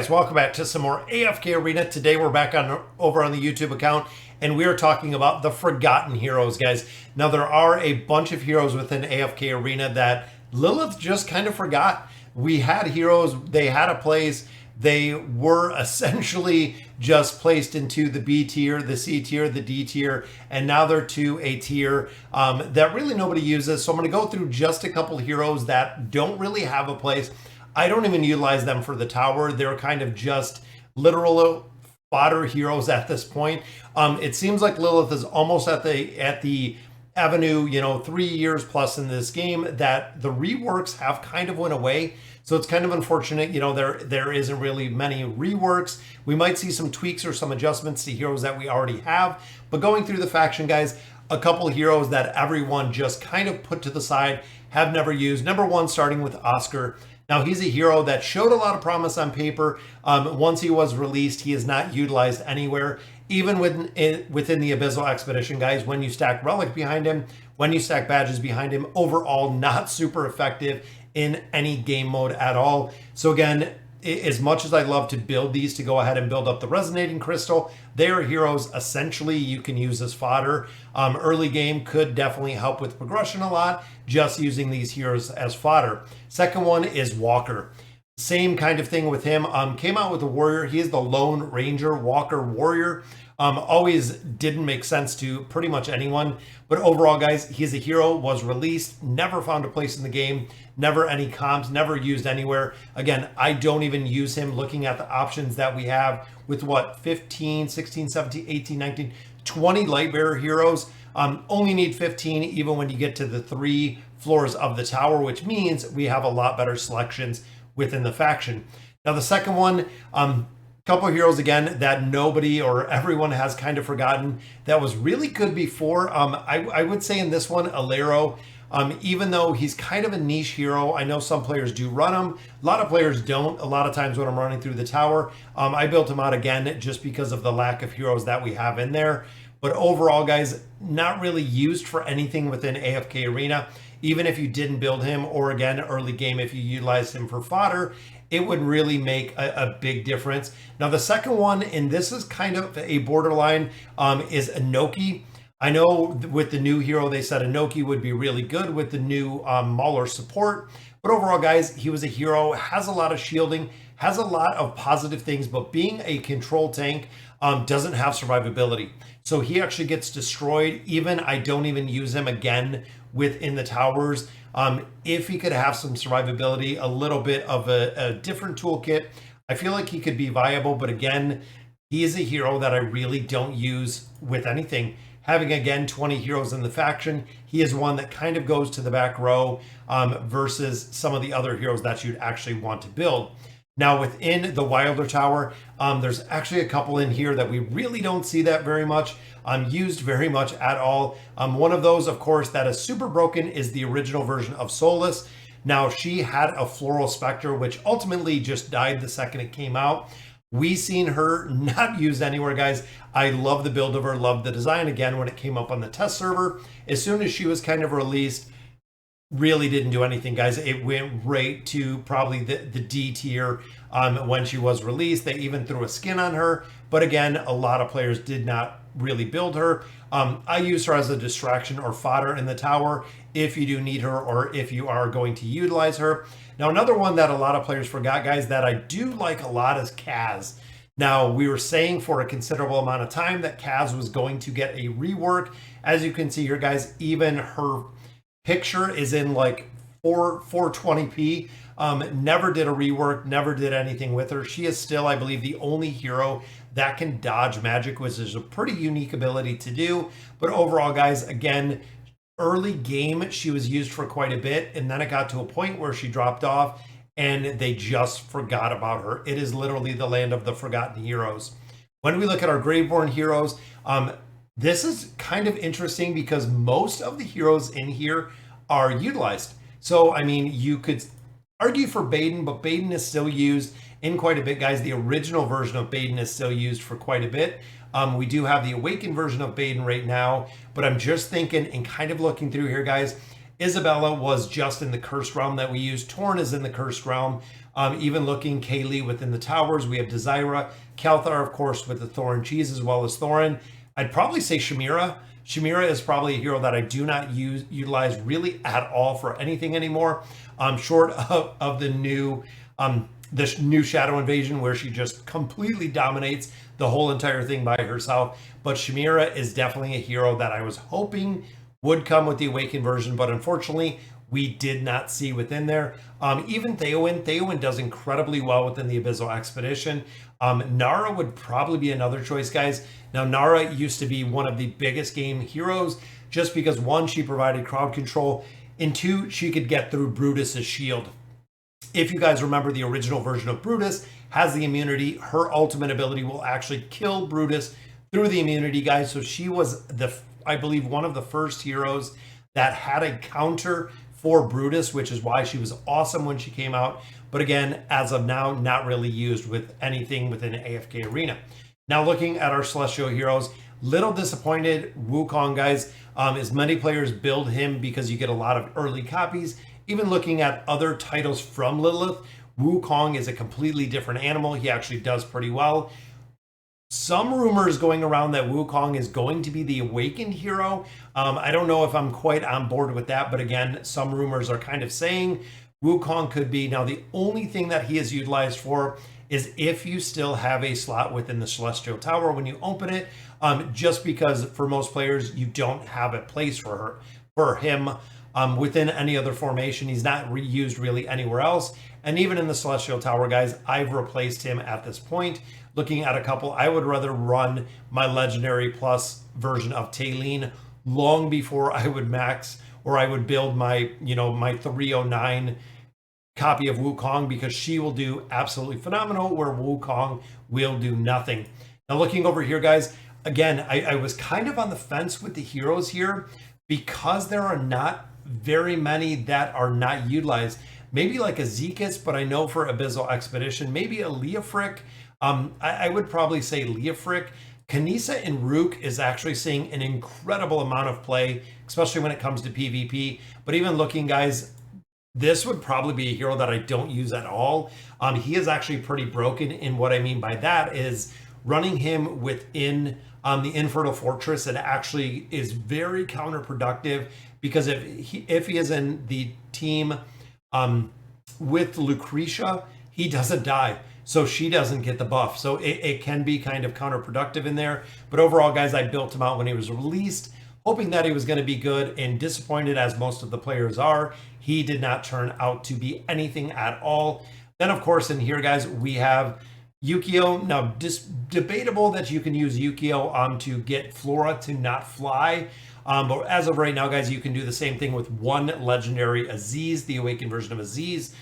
guys, welcome back to some more AFK Arena. Today we're back over on the YouTube account and we are talking about the Forgotten Heroes, guys. Now there are a bunch of heroes within AFK Arena that Lilith just kind of forgot. We had heroes, they had a place, they were essentially just placed into the B tier, the C tier, the D tier, and now they're to a tier that really nobody uses. So I'm going to go through just a couple heroes that don't really have a place. I don't even utilize them for the tower. They're kind of just literal fodder heroes at this point. It seems like Lilith is almost at the avenue, 3 years plus in this game that the reworks have kind of went away. So it's kind of unfortunate, there isn't really many reworks. We might see some tweaks or some adjustments to heroes that we already have. But going through the faction, guys, a couple heroes that everyone just kind of put to the side, have never used. Number one, starting with Oscar. Now, he's a hero that showed a lot of promise on paper. Once he was released, he is not utilized anywhere, even within the Abyssal Expedition, guys. When you stack Relic behind him, when you stack badges behind him, overall not super effective in any game mode at all. So again, as much as I love to build these to go ahead and build up the Resonating Crystal, they are heroes essentially you can use as fodder. Early game could definitely help with progression a lot, just using these heroes as fodder. Second one is Walker. Same kind of thing with him. Came out with a warrior. He is the Lone Ranger Walker Warrior. Always didn't make sense to pretty much anyone. But overall, guys, he's a hero, was released, never found a place in the game, never any comps, never used anywhere. Again, I don't even use him looking at the options that we have with 15, 16, 17, 18, 19, 20 Lightbearer heroes. Only need 15 even when you get to the 3 floors of the tower, which means we have a lot better selections within the faction. Now, the second one, couple of heroes again that nobody or everyone has kind of forgotten that was really good before. I would say in this one, Alero, even though he's kind of a niche hero, I know some players do run him. A lot of players don't. A lot of times when I'm running through the tower, I built him out again just because of the lack of heroes that we have in there. But overall, guys, not really used for anything within AFK Arena. Even if you didn't build him, or again, early game, if you utilized him for fodder, it would really make a big difference. Now, the second one, and this is kind of a borderline, is Inoki. I know with the new hero, they said Inoki would be really good with the new Mauler support. But overall, guys, he was a hero, has a lot of shielding, has a lot of positive things, but being a control tank doesn't have survivability. So he actually gets destroyed. I don't even use him again within the towers. If he could have some survivability, a little bit of a different toolkit, I feel like he could be viable. But again, he is a hero that I really don't use with anything. Having, again, 20 heroes in the faction, he is one that kind of goes to the back row versus some of the other heroes that you'd actually want to build. Now, within the Wilder Tower, there's actually a couple in here that we really don't see that very much used very much at all. One of those, of course, that is super broken is the original version of Solus. Now, she had a Floral Spectre, which ultimately just died the second it came out. We seen her not used anywhere, guys. I love the build of her, love the design. Again, when it came up on the test server, as soon as she was kind of released, really didn't do anything, guys. It went right to probably the D tier when she was released. They even threw a skin on her. But again, a lot of players did not really build her. I use her as a distraction or fodder in the tower if you do need her or if you are going to utilize her. Now, another one that a lot of players forgot, guys, that I do like a lot is Kaz. Now, we were saying for a considerable amount of time that Kaz was going to get a rework. As you can see here, guys, even her picture is in like 420p. Never did a rework, never did anything with her. She is still, I believe, the only hero that can dodge magic, which is a pretty unique ability to do. But overall, guys, again, early game, she was used for quite a bit. And then it got to a point where she dropped off and they just forgot about her. It is literally the land of the forgotten heroes. When we look at our Graveborn heroes, this is kind of interesting because most of the heroes in here are utilized. So, I mean, you could argue for Baden, but Baden is still used in quite a bit, guys. The original version of Baden is still used for quite a bit. We do have the Awakened version of Baden right now, but I'm just thinking and kind of looking through here, guys, Isabella was just in the cursed realm that we use. Torn is in the cursed realm. Even looking Kaylee within the towers, we have Desira. Kalthar, of course, with the Thorin cheese as well as Thorin. I'd probably say Shamira. Shamira is probably a hero that I do not utilize really at all for anything anymore. Short of the new Shadow Invasion, where she just completely dominates the whole entire thing by herself. But Shamira is definitely a hero that I was hoping would come with the Awakened version, but unfortunately we did not see within there. Even Theowen does incredibly well within the Abyssal Expedition. Nara would probably be another choice, guys. Now, Nara used to be one of the biggest game heroes just because, one, she provided crowd control, and two, she could get through Brutus's shield. If you guys remember, the original version of Brutus has the immunity. Her ultimate ability will actually kill Brutus through the immunity, guys. So she was, I believe, one of the first heroes that had a counter for Brutus, which is why she was awesome when she came out. But again, as of now, not really used with anything within AFK Arena. Now, looking at our Celestial heroes, little disappointed Wukong, guys. As many players build him because you get a lot of early copies. Even looking at other titles from Lilith, Wukong is a completely different animal. He actually does pretty well. Some rumors going around that Wukong is going to be the Awakened hero. I don't know if I'm quite on board with that, but again, some rumors are kind of saying Wukong could be. Now, the only thing that he is utilized for is if you still have a slot within the Celestial Tower when you open it, just because for most players, you don't have a place for him within any other formation. He's not used really anywhere else. And even in the Celestial Tower, guys, I've replaced him at this point. Looking at a couple, I would rather run my Legendary Plus version of Taylene long before I would max or I would build my, my 309 copy of Wukong, because she will do absolutely phenomenal where Wukong will do nothing. Now, looking over here, guys, again, I was kind of on the fence with the heroes here because there are not very many that are not utilized. Maybe like a Zekis, but I know for Abyssal Expedition, maybe a Leofric. I would probably say Leofric. Kanisa and Rook is actually seeing an incredible amount of play, especially when it comes to PvP. But even looking, guys, this would probably be a hero that I don't use at all. He is actually pretty broken, and what I mean by that is running him within the Infertile Fortress, it actually is very counterproductive, because if he is in the team with Lucretia, he doesn't die. So she doesn't get the buff. So it can be kind of counterproductive in there. But overall, guys, I built him out when he was released, hoping that he was going to be good, and disappointed as most of the players are. He did not turn out to be anything at all. Then, of course, in here, guys, we have Yukio. Now, debatable that you can use Yukio to get Flora to not fly. But as of right now, guys, you can do the same thing with one legendary Aziz, the Awakened version of Aziz.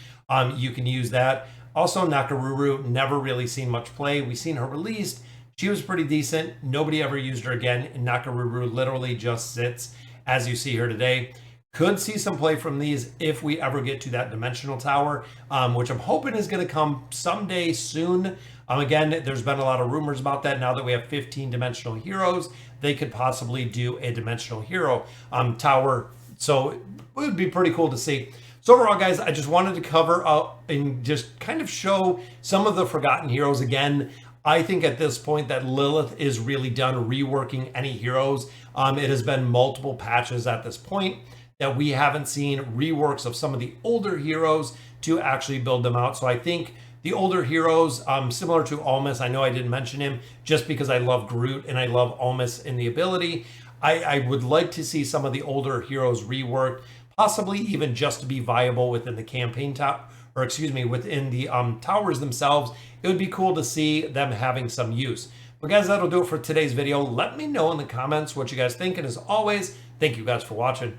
You can use that. Also, Nakaruru, never really seen much play. We've seen her released. She was pretty decent. Nobody ever used her again. And Nakaruru literally just sits, as you see here today. Could see some play from these if we ever get to that Dimensional Tower, which I'm hoping is going to come someday soon. Again, there's been a lot of rumors about that. Now that we have 15 dimensional heroes, they could possibly do a dimensional hero tower. So it would be pretty cool to see. So overall, guys, I just wanted to cover up and just kind of show some of the forgotten heroes again. I think at this point that Lilith is really done reworking any heroes. It has been multiple patches at this point that we haven't seen reworks of some of the older heroes to actually build them out. So I think the older heroes, similar to Almas, I know I didn't mention him just because I love Groot and I love Almas in the ability. I would like to see some of the older heroes reworked, possibly even just to be viable within the campaign within the towers themselves. It would be cool to see them having some use. But guys, that'll do it for today's video. Let me know in the comments what you guys think. And as always, thank you guys for watching.